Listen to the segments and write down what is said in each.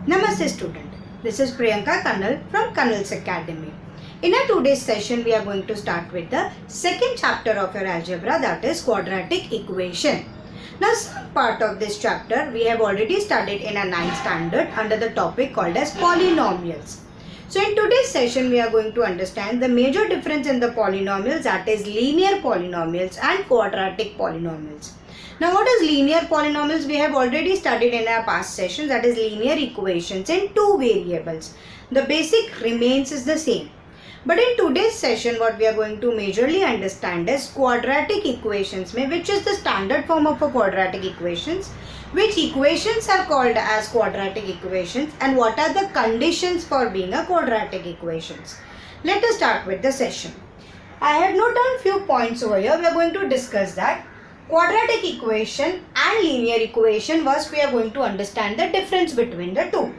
Namaste student, this is Priyanka Kannal from Kannal's Academy. In our today's session, we are going to start with the second chapter of your algebra, that is quadratic equation. Now some part of this chapter we have already studied in a 9th standard under the topic called as polynomials. So in today's session we are going to understand the major difference in the polynomials, that is linear polynomials and quadratic polynomials. Now what is linear polynomials? We have already studied in our past sessions, that is linear equations in two variables. The basic remains is the same. But in today's session what we are going to majorly understand is quadratic equations, which is the standard form of a quadratic equations. Which equations are called as quadratic equations and what are the conditions for being a quadratic equations. Let us start with the session. I have noted down few points over here. We are going to discuss that. Quadratic equation and linear equation, first we are going to understand the difference between the two.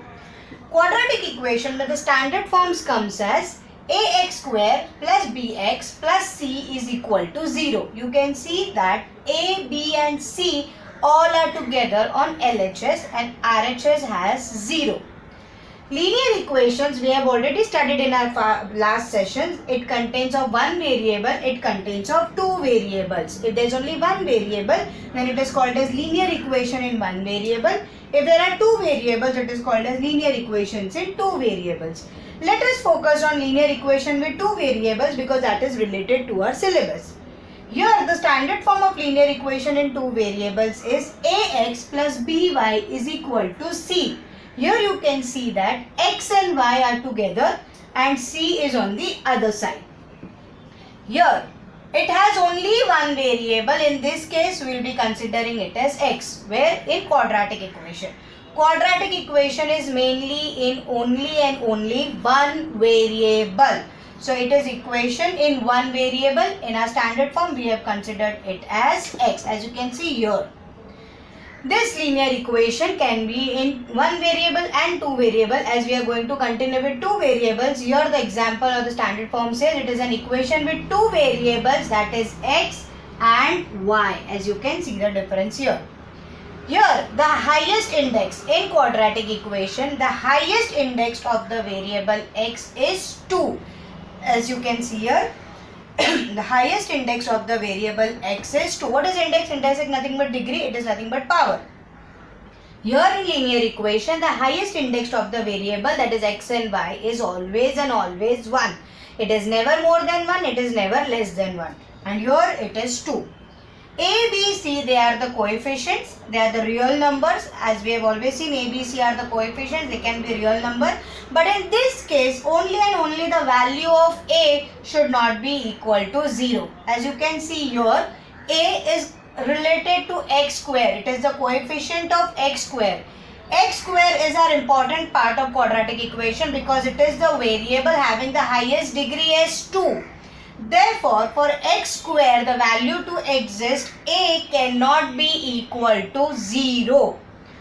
Quadratic equation with the standard forms comes as ax square plus bx plus c is equal to 0. You can see that a, b and c all are together on LHS and RHS has 0. Linear equations we have already studied in our last sessions. It contains of one variable, it contains of two variables. If there is only one variable, then it is called as linear equation in one variable. If there are two variables, it is called as linear equations in two variables. Let us focus on linear equation with two variables because that is related to our syllabus. Here the standard form of linear equation in two variables is ax plus by is equal to c. Here you can see that x and y are together and c is on the other side. Here it has only one variable. In this case we will be considering it as x, where in quadratic equation. Quadratic equation is mainly in only and only one variable. So it is equation in one variable. In our standard form we have considered it as x, as you can see here. This linear equation can be in one variable and two variable. As we are going to continue with two variables, here the example of the standard form says it is an equation with two variables, that is x and y. As you can see the difference here. Here the highest index in quadratic equation, the highest index of the variable x is 2. As you can see here, the highest index of the variable x is 2. What is index? Index is nothing but degree, it is nothing but power. Here in linear equation, the highest index of the variable, that is x and y, is always and always 1. It is never more than 1, it is never less than 1. And here it is 2. A, B, C, they are the coefficients, they are the real numbers. As we have always seen, A, B, C are the coefficients, they can be real number. But in this case, only and only the value of A should not be equal to 0. As you can see here, A is related to x square. It is the coefficient of x square. X square is our important part of quadratic equation because it is the variable having the highest degree as 2. Therefore, for x square, the value to exist, a cannot be equal to 0.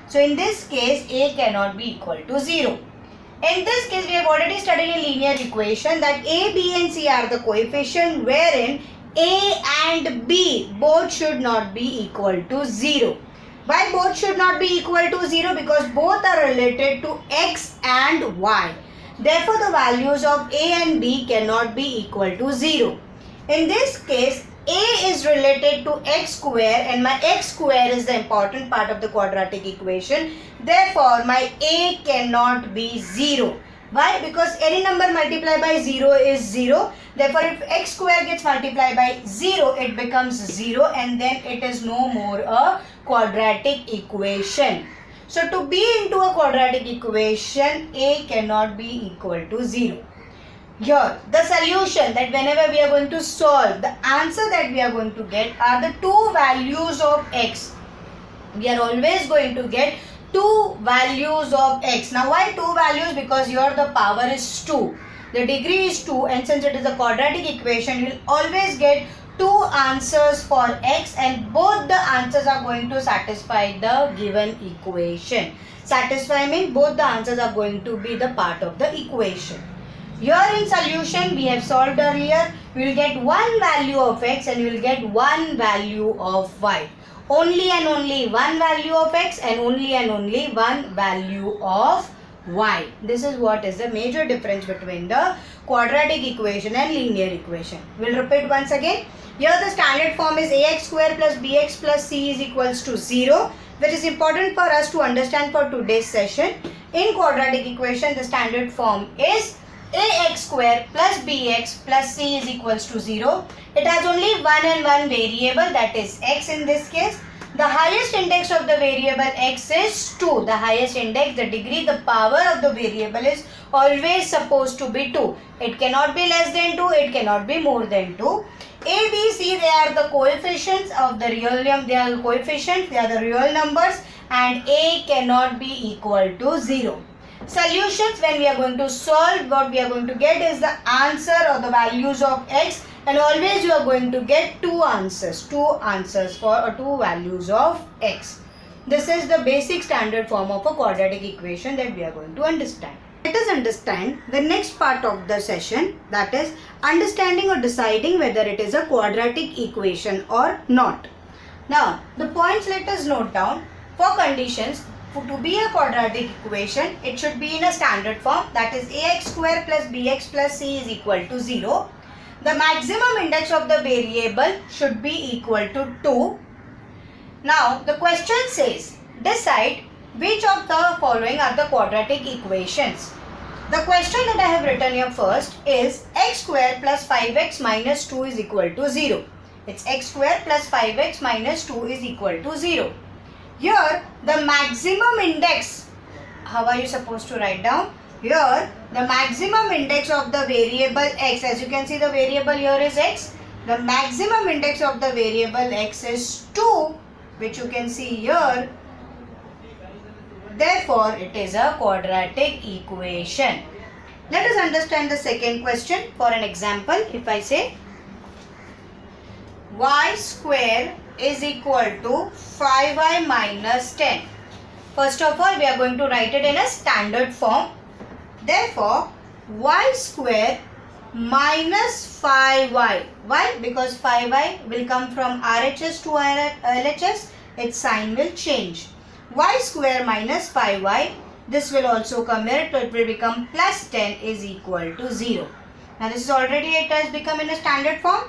So, in this case, a cannot be equal to 0. In this case, we have already studied in linear equation that a, b and c are the coefficient wherein a and b both should not be equal to 0. Why both should not be equal to 0? Because both are related to x and y. Therefore, the values of a and b cannot be equal to 0. In this case, a is related to x square and my x square is the important part of the quadratic equation. Therefore, my a cannot be 0. Why? Because any number multiplied by 0 is 0. Therefore, if x square gets multiplied by 0, it becomes 0 and then it is no more a quadratic equation. So, to be into a quadratic equation, a cannot be equal to 0. Here, the solution that whenever we are going to solve, the answer that we are going to get are the two values of x. We are always going to get two values of x. Now, why two values? Because here the power is 2. The degree is 2 and since it is a quadratic equation, you will always get two answers for x and both the answers are going to satisfy the given equation. Satisfy means both the answers are going to be the part of the equation. Here in solution we have solved earlier, we will get one value of x and we will get one value of y. only and only one value of x and only one value of y. This is what is the major difference between the quadratic equation and linear equation. We'll repeat once again. Here the standard form is ax square plus bx plus c is equals to 0, which is important for us to understand for today's session. In quadratic equation, the standard form is ax square plus bx plus c is equals to 0. It has only one and one variable, that is x in this case. The highest index of the variable x is 2. The highest index, the degree, the power of the variable is always supposed to be 2. It cannot be less than 2. It cannot be more than 2. A, B, C, they are the coefficients of the real number. They are the coefficients. They are the real numbers. And A cannot be equal to 0. Solutions, when we are going to solve, what we are going to get is the answer or the values of x, and always you are going to get two answers for two values of x. This is the basic standard form of a quadratic equation that we are going to understand. Let us understand the next part of the session, that is understanding or deciding whether it is a quadratic equation or not. Now the points let us note down. For conditions, to be a quadratic equation, it should be in a standard form, that is ax square plus bx plus c is equal to 0. The maximum index of the variable should be equal to 2. Now the question says, decide which of the following are the quadratic equations. The question that I have written here first is x square plus 5x minus 2 is equal to 0. It's x square plus 5x minus 2 is equal to 0. Here the maximum index, how are you supposed to write down? Here the maximum index of the variable x, as you can see the variable here is x. The maximum index of the variable x is 2, which you can see here. Therefore it is a quadratic equation. Let us understand the second question. For an example, if I say y square is equal to 5y minus 10. First of all, we are going to write it in a standard form. Therefore, y square minus 5y. Why? Because 5y will come from RHS to LHS. Its sign will change. Y square minus 5y. This will also come here. So it will become plus 10 is equal to 0. Now this is already, it has become in a standard form.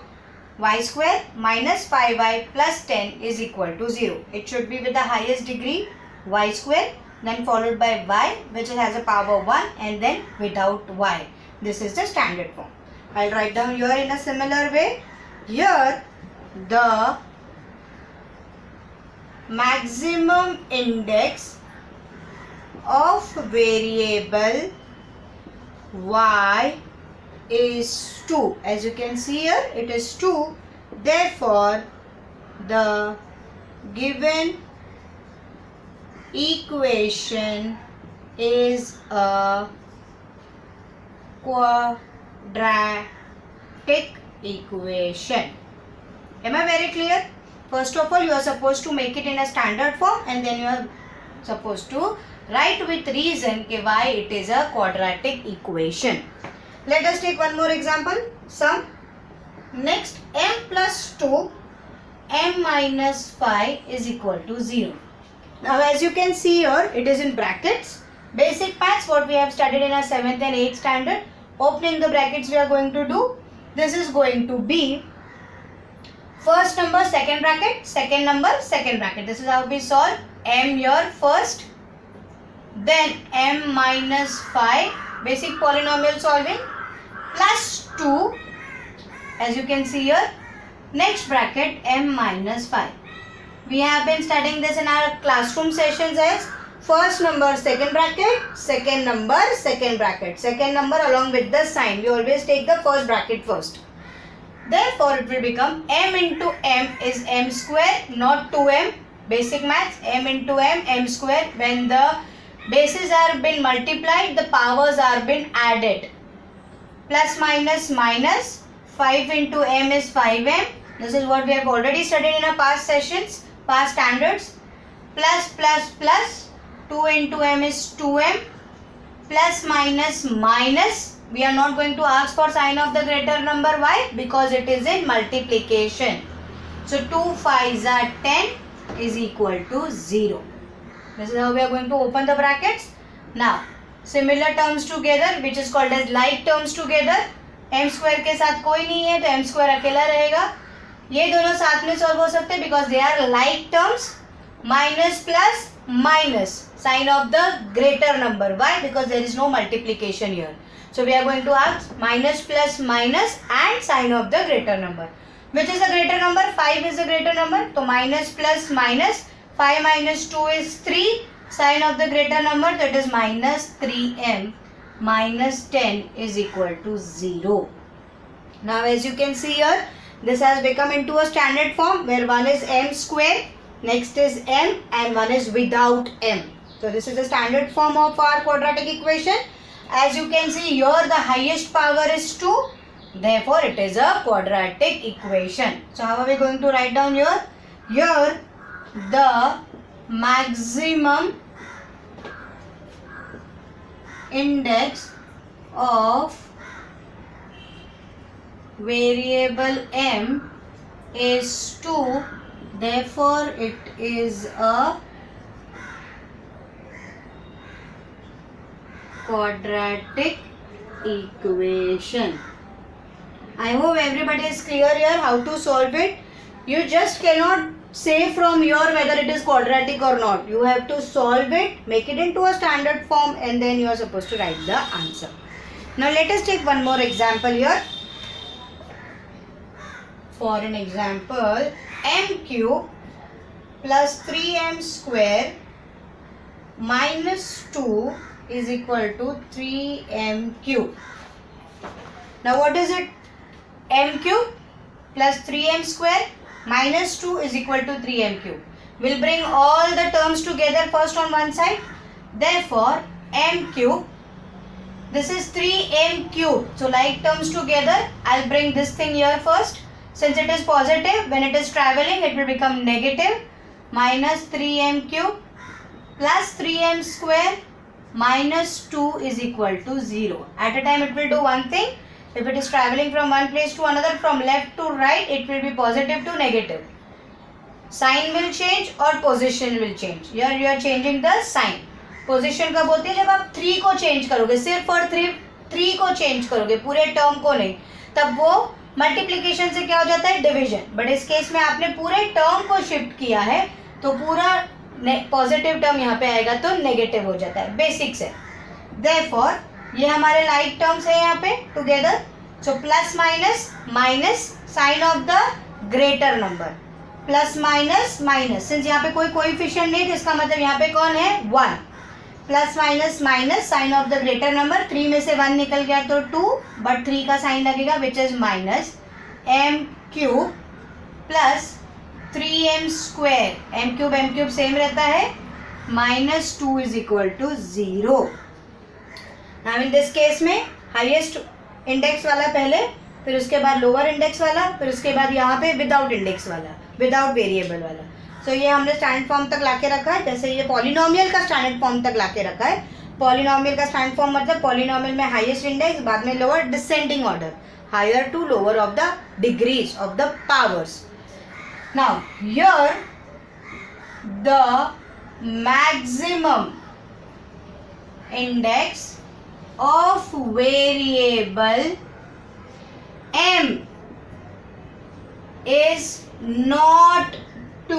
Y square minus 5y plus 10 is equal to 0. It should be with the highest degree, y square, then followed by y, which has a power 1, and then without y. This is the standard form. I'll write down here in a similar way. Here the maximum index of variable y is 2. As you can see here, it is 2. Therefore, the given equation is a quadratic equation. Am I very clear? First of all, you are supposed to make it in a standard form, and then you are supposed to write with reason why it is a quadratic equation. Let us take one more example. Sum. Next, m plus 2, m minus 5 is equal to 0. Now as you can see here, it is in brackets. Basic maths, what we have studied in our 7th and 8th standard. Opening the brackets we are going to do. This is going to be first number, second bracket, second number, second bracket. This is how we solve. M here first. Then m minus 5. Basic polynomial solving. Plus 2, as you can see here. Next bracket, m minus 5. We have been studying this in our classroom sessions as first number, second bracket, second number, second bracket. Second number along with the sign. We always take the first bracket first. Therefore, it will become m into m is m square, not 2m. Basic maths, m into m square. When the bases are been multiplied, the powers are been added. Plus minus minus, 5 into m is 5m. This is what we have already studied in our past sessions, past standards. Plus plus plus, 2 into m is 2m. Plus minus minus, we are not going to ask for sign of the greater number. Why? Because it is in multiplication. So 2 5s are 10 is equal to 0. This is how we are going to open the brackets. Now similar terms together which is called as like terms together. M square के साथ कोई नहीं है तो M square अकेला रहेगा. ये दोनों साथ में सॉल्व हो सकते हैं because they are like terms. Minus plus minus sign of the greater number. Why? Because there is no multiplication here. So we are going to ask minus plus minus and sign of the greater number. Which is the greater number? 5 is the greater number. So minus plus minus 5 minus 2 is 3. Sign of the greater number, that is minus 3m minus 10 is equal to 0. Now as you can see here, this has become into a standard form where one is m square, next is m and one is without m. So this is the standard form of our quadratic equation. As you can see here, the highest power is 2. Therefore, it is a quadratic equation. So, how are we going to write down here? Here, the maximum index of variable m is 2. Therefore, it is a quadratic equation. I hope everybody is clear here how to solve it. You just cannot say from here whether it is quadratic or not. You have to solve it, make it into a standard form and then you are supposed to write the answer. Now let us take one more example here. For an example, m cube plus 3m square minus 2 is equal to 3m cube. Now what is it? M cube plus 3m square minus 2 is equal to 3m cube. We'll bring all the terms together first on one side. Therefore, m cube, this is 3m cube. So like terms together, I'll bring this thing here first. Since it is positive, when it is traveling, it will become negative. Minus 3m cube plus 3m square minus 2 is equal to 0. At a time it will do one thing. If it is traveling from one place to another, from left to right, it will be positive to negative. Sign will change or position will change. Here you are changing the sign. Position कब होती है? जब आप 3 को change करोगे, सिर्फ और 3 को change करोगे, पूरे term को नहीं, तब वो multiplication से क्या हो जाता है? Division. But इस केस में आपने पूरे term को shift किया है, तो पूरा पॉजिटिव टर्म यहाँ पे आएगा तो नेगेटिव हो जाता है. बेसिक्स है. देयरफॉर ये हमारे लाइक टर्म्स है यहाँ पे together. So plus minus minus sign of the greater number. Plus minus minus, since यहाँ पे कोई कोएफिशिएंट नहीं है, इसका मतलब यहाँ पे कौन है? 1. Plus minus minus sign of the greater number. 3 में से 1 निकल गया तो 2, बट 3 का साइन लगेगा which is minus m cube plus 3m square. m cube same रहता है. Minus 2 is equal to 0. Now in this case में हाईएस्ट इंडेक्स वाला पहले, फिर उसके बाद लोअर इंडेक्स वाला, फिर उसके बाद यहाँ पे विदाउट इंडेक्स वाला, विदाउट वेरिएबल वाला. सो ये हमने स्टैंडर्ड फॉर्म तक लाके रखा है. जैसे ये पॉलिनोमियल का स्टैंडर्ड फॉर्म तक लाके रखा है. पॉलिनोमियल का स्टैंडर्ड फॉर्म मतलब पॉलिनोमियल में हाईएस्ट इंडेक्स, बाद में lower, descending order, higher to lower of the degrees of the powers. Now here the maximum index of variable m is not 2.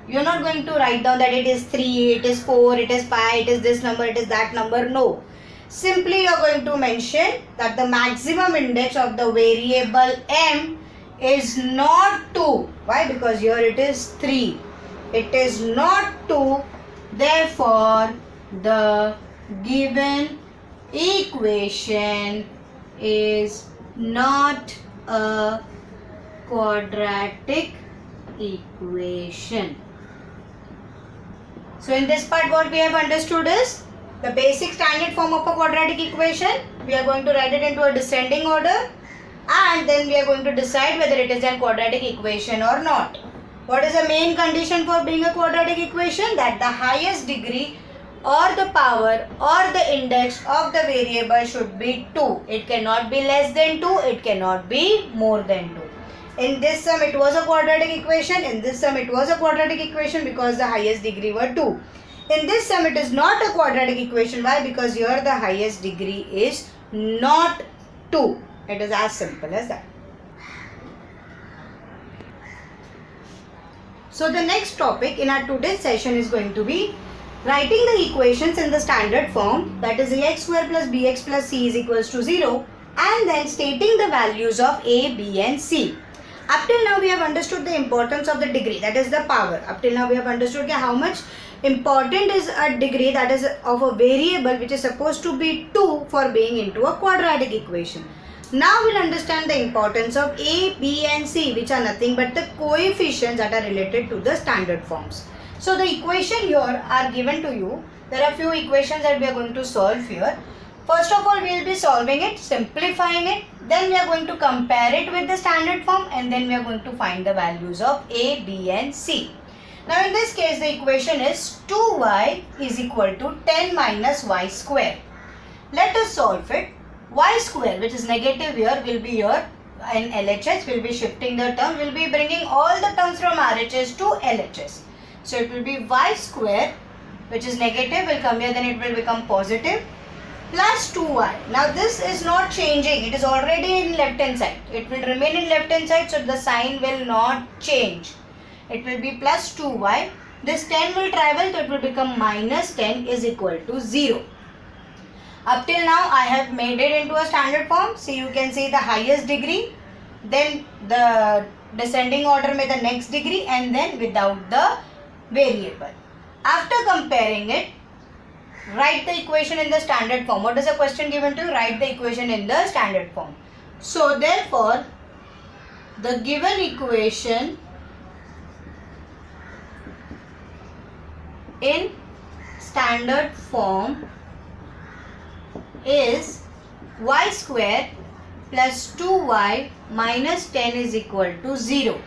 You're not going to write down that it is 3, it is 4, it is 5, it is this number, it is that number. No. Simply you're going to mention that the maximum index of the variable m is not 2. Why? Because here it is 3. It is not 2. Therefore, the given equation is not a quadratic equation. So, in this part what we have understood is the basic standard form of a quadratic equation. We are going to write it into a descending order. And then we are going to decide whether it is a quadratic equation or not. What is the main condition for being a quadratic equation? That the highest degree or the power or the index of the variable should be 2. It cannot be less than 2. It cannot be more than 2. In this sum it was a quadratic equation. In this sum it was a quadratic equation because the highest degree were 2. In this sum it is not a quadratic equation. Why? Because here the highest degree is not 2. It is as simple as that. So the next topic in our today's session is going to be writing the equations in the standard form, that is ax square plus bx plus c is equals to 0, and then stating the values of a, b and c. Up till now we have understood the importance of the degree, that is the power. Up till now we have understood how much important is a degree, that is of a variable which is supposed to be 2 for being into a quadratic equation. Now we'll understand the importance of a, b and c, which are nothing but the coefficients that are related to the standard forms. So the equation here are given to you. There are few equations that we are going to solve here. First of all, we will be solving it, simplifying it. Then we are going to compare it with the standard form, and then we are going to find the values of a, b and c. Now in this case, the equation is 2y is equal to 10 minus y square. Let us solve it. Y square, which is negative here, will be here in LHS. We will be shifting the term. We will be bringing all the terms from RHS to LHS. So it will be y square, which is negative, will come here, then it will become positive, plus 2y. Now this is not changing. It is already in left hand side. It will remain in left hand side, so the sign will not change. It will be plus 2y. This 10 will travel, so it will become minus 10 is equal to 0. Up till now I have made it into a standard form. See, you can see the highest degree, then the descending order with the next degree, and then without the variable. After comparing it, write the equation in the standard form. What is the question given to you? Write the equation in the standard form. So therefore, the given equation in standard form is y square plus 2y minus 10 is equal to 0.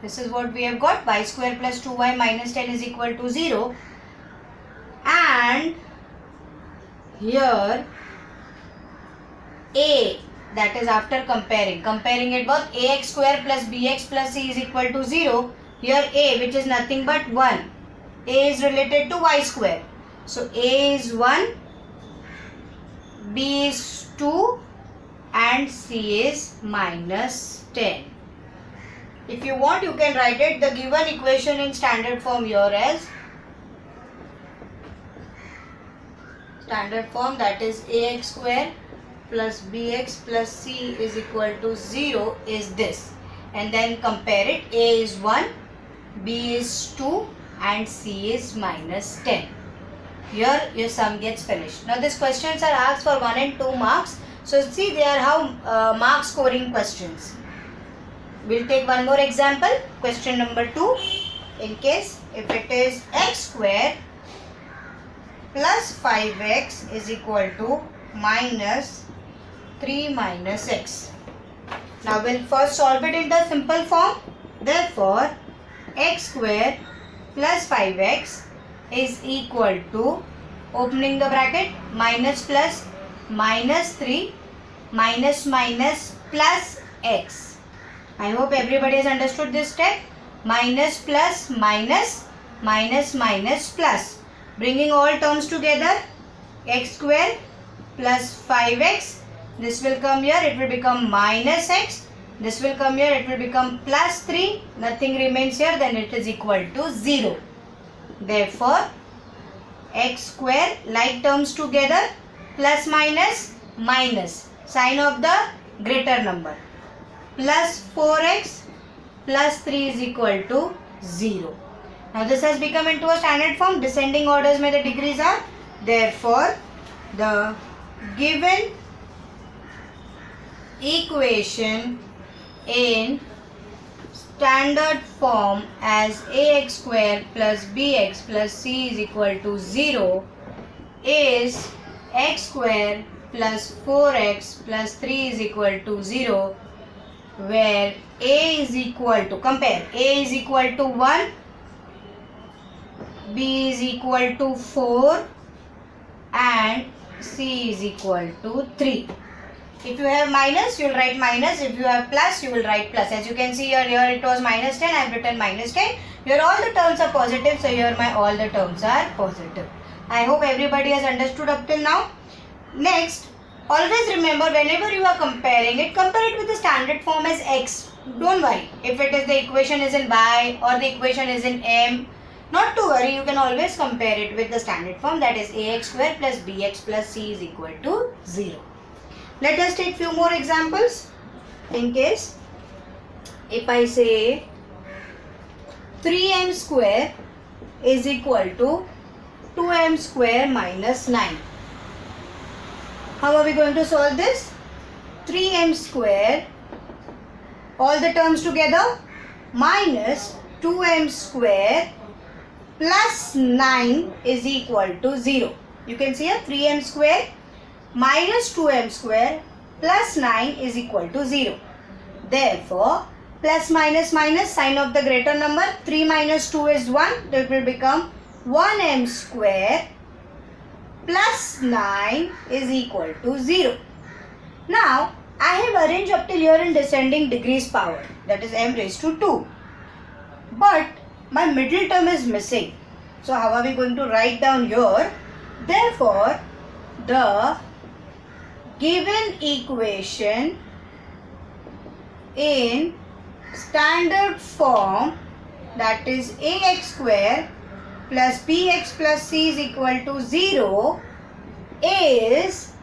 This is what we have got. Y square plus 2y minus 10 is equal to 0. And here a, that is after comparing it both, ax square plus bx plus c is equal to 0. Here a, which is nothing but 1. A is related to y square. So a is 1, b is 2 and c is minus 10. If you want, you can write it, the given equation in standard form here as standard form, that is ax square plus bx plus c is equal to 0 is this. And then compare it. A is 1, b is 2 and c is minus 10. Here your sum gets finished. Now these questions are asked for 1 and 2 marks. So see, they are how mark scoring questions. We'll take one more example. Question number 2. In case if it is x square plus 5x is equal to minus 3 minus x. Now we'll first solve it in the simple form. Therefore, x square plus 5x is equal to, opening the bracket, minus plus minus 3 minus minus plus x. I hope everybody has understood this step. Minus plus minus minus minus plus. Bringing all terms together, x square plus 5x. This will come here, it will become minus x. This will come here, it will become plus 3. Nothing remains here, then it is equal to 0. Therefore, x square, like terms together, plus minus minus, sign of the greater number, plus 4x plus 3 is equal to 0. Now this has become into a standard form. Descending orders में the degrees are. Therefore, the given equation in standard form as ax square plus bx plus c is equal to 0 is x square plus 4x plus 3 is equal to 0, where a is equal to, compare, a is equal to 1, b is equal to 4 and c is equal to 3. If you have minus, you will write minus. If you have plus, you will write plus. As you can see here, it was minus 10. I have written minus 10. Here all the terms are positive, so here my all the terms are positive. I hope everybody has understood up till now. Next, always remember whenever you are comparing it, compare it with the standard form as x. Don't worry if it is the equation is in y or the equation is in m. Not to worry, you can always compare it with the standard form, that is ax square plus bx plus c is equal to 0. Let us take few more examples. In case if I say 3m square is equal to 2m square minus 9. How are we going to solve this? 3m square, all the terms together, minus 2m square plus 9 is equal to 0. You can see here 3m square minus 2m square plus 9 is equal to 0. Therefore, plus minus minus, sign of the greater number, 3 minus 2 is 1, that will become 1m square plus 9 is equal to 0. Now, I have arranged up till here in descending degrees power, that is m raised to 2. But my middle term is missing. So, how are we going to write down here? Therefore, the given equation in standard form, that is ax square plus bx plus c is equal to 0 is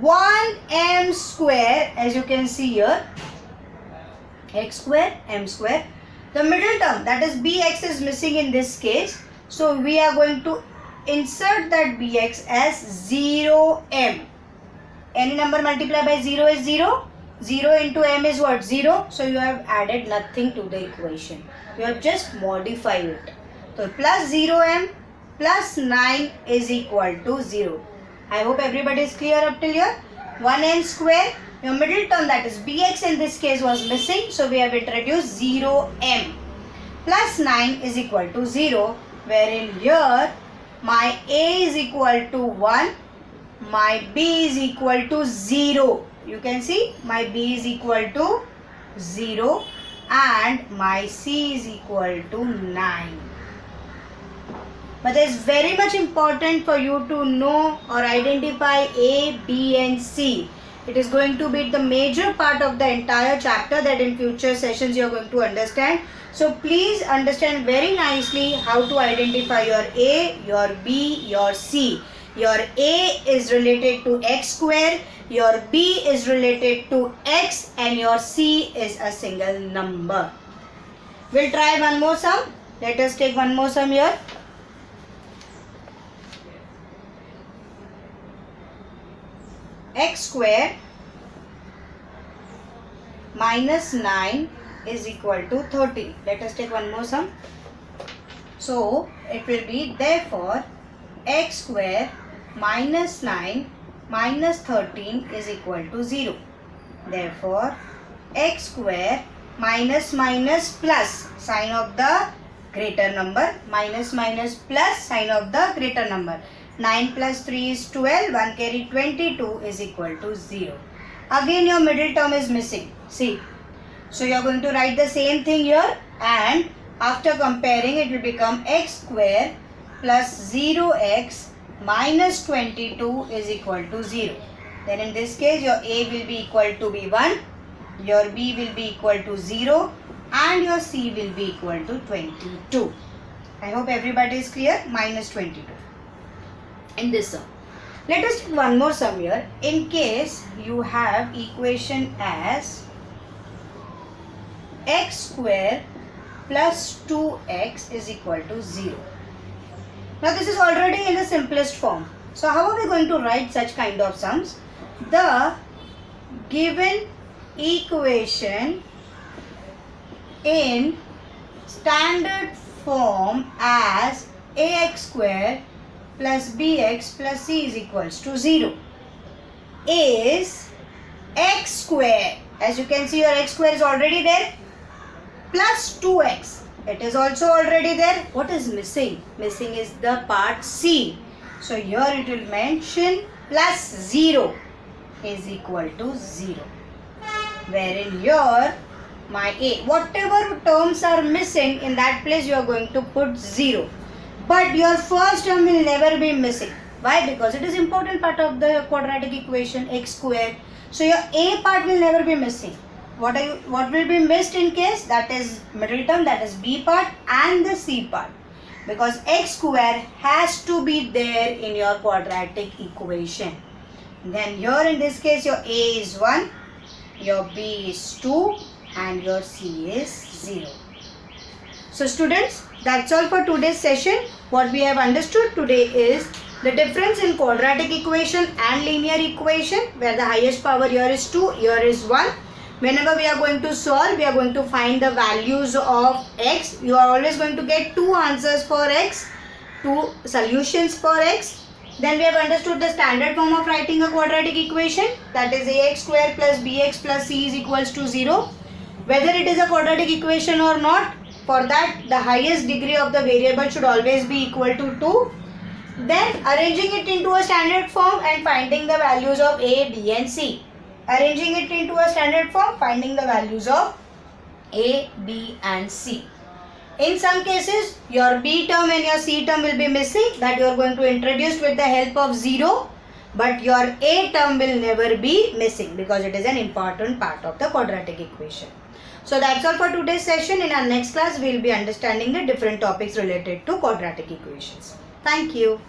1m square, as you can see here, x square, m square. The middle term, that is bx, is missing in this case. So we are going to insert that bx as 0m. Any number multiplied by 0 is 0. 0 into m is what? 0. So you have added nothing to the equation. You have just modified it. So plus 0m plus 9 is equal to 0. I hope everybody is clear up till here. 1m square, your middle term, that is bx in this case, was missing. So we have introduced 0m plus 9 is equal to 0, wherein here my a is equal to 1, my b is equal to 0. You can see my b is equal to 0 and my c is equal to 9. But it is very much important for you to know or identify A, B and C. It is going to be the major part of the entire chapter that in future sessions you are going to understand. So please understand very nicely how to identify your A, your B, your C. Your A is related to x square, your B is related to x and your C is a single number. We'll try one more sum. Let us take one more sum here. X square minus 9 is equal to 30. Let us take one more sum. So, it will be therefore x square minus 9 minus 13 is equal to 0. Therefore, x square minus minus plus, sign of the greater number, minus minus plus, sign of the greater number. 9 plus 3 is 12, 1 carry 22 is equal to 0. Again your middle term is missing. See. So you are going to write the same thing here and after comparing it will become x square plus 0x minus 22 is equal to 0. Then in this case your a will be equal to be 1, your b will be equal to 0 and your c will be equal to 22. I hope everybody is clear. Minus 22. In this sum. Let us take one more sum here. In case you have equation as x square plus 2x is equal to 0. Now this is already in the simplest form. So how are we going to write such kind of sums? The given equation in standard form as ax square plus bx plus c is equals to 0 is x square. As you can see, your x square is already there, plus 2x. It is also already there. What is missing? Missing is the part c. So here it will mention plus 0 is equal to 0. Wherein here my a. Whatever terms are missing, in that place you are going to put 0. But your first term will never be missing. Why? Because it is important part of the quadratic equation, x square. So your a part will never be missing. What will be missed in case? That is middle term, that is b part and the c part. Because x square has to be there in your quadratic equation. Then here in this case your a is 1, your b is 2 and your c is 0. So students, that's all for today's session. What we have understood today is the difference in quadratic equation and linear equation, where the highest power here is 2, here is 1. Whenever we are going to solve, we are going to find the values of x. You are always going to get 2 answers for x, 2 solutions for x. Then we have understood the standard form of writing a quadratic equation, that is ax square plus bx plus c is equals to 0. Whether it is a quadratic equation or not, for that the highest degree of the variable should always be equal to 2. Then arranging it into a standard form and finding the values of a, b and c. Arranging it into a standard form, finding the values of a, b and c. In some cases, your b term and your c term will be missing, that you are going to introduce with the help of 0. But your a term will never be missing because it is an important part of the quadratic equation. So that's all for today's session. In our next class, we will be understanding the different topics related to quadratic equations. Thank you.